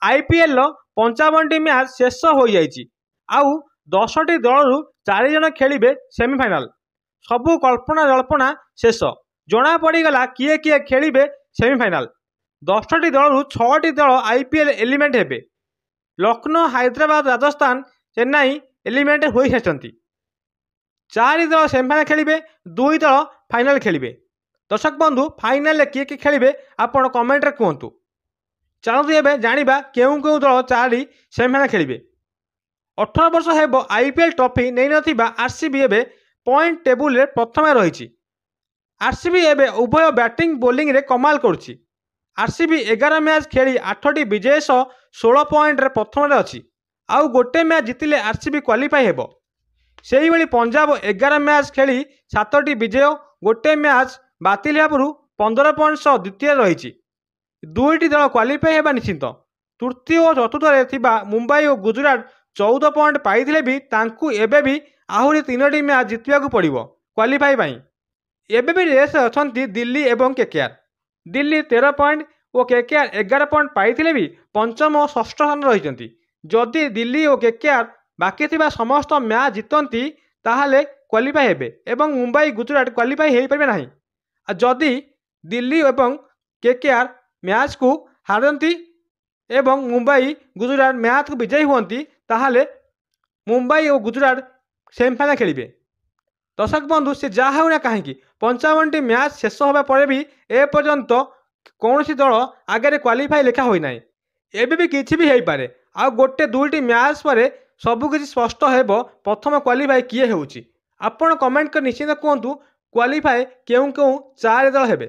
IPL 55टी match शेष हो जाइए आउ 10टी दल 4 जन खेलिबे सेमिफाइनाल। सबू कल्पना जल्पना शेष जना पड़गला किए किए खेलिबे सेमिफाइनाल। 10टी दल 6टी दल आईपीएल एलिमेंट हेबे। लखनऊ हैदराबाद राजस्थान चेन्नई एलिमेंट हो सारी 4 दल सेमिफाइनाल खेलिबे 2 दल फाइनाल खेलिबे। दर्शक बंधु फाइनाल किए किए खेलिबे आपण कमेंट रे कहतु। चलतु एवं जाना केउ केउ दल 4 सेमिफाइनाल खेलिबे। 18 वर्ष हेब आईपीएल ट्रॉफी नहीं नथिबा आरसीबी एबे पॉइंट टेबुल रे प्रथम रही। आरसीबी एबे उभय बैटिंग बोलिंग रे कमाल करुछि। आरसीबी 11 मैच खेली 8टी विजय सह 16 पॉइंट रे प्रथम रे अछि। आउ गोटे मैच जितिले आरसीबी क्वालिफाई हेब। सेही भली पंजाब 11 मैच खेली 7टी विजय गोटे मैच बातिल हेबारु 15 पॉइंट सह द्वितीय रही। 2टी दल क्वालिफाई हेबा निश्चित। तृतीय और चतुर्थ रे थिबा मुंबई और गुजरात 14 पॉइंट पाइथिले भी तांकु एबे भी आहुरी 3टी मैच जितिया को पड़िबो क्वालिफाई पाई। एबे भी रेस अछंती दिल्ली एवं केकेआर। दिल्ली 13 पॉइंट और केकेआर 11 पॉइंट पाइथिले भी पंचम और षष्ठ स्थान रहिसंती। जदि दिल्ली और केकेआर बाकी थिबा समस्त मैच जितंती ताहाले क्वालिफाई हेबे एवं मुंबई गुजरात क्वालिफाई हेई परिबे नाही। जदि दिल्ली एवं केकेआर मैच को हारती एवं मुंबई गुजरात मैच को विजयी हुंती ताहाले मुंबई और गुजरात सेमिफाइनाल खेलिबे। दर्शक बंधु से जहाँ होना कहीं 55टी मैच शेष होगा पर भी एपर्यंत कौन दल आगे क्वालिफाई लिखा होना एबे भी किसी भी हो पारे। आ गोटे 2टी मैच पर सबकि स्पष्ट हेब प्रथम क्वालिफाई किए होउची। आपण कमेंट कर निश्चित कहतु क्वालिफाई केउ केउ 4 दल हेबे।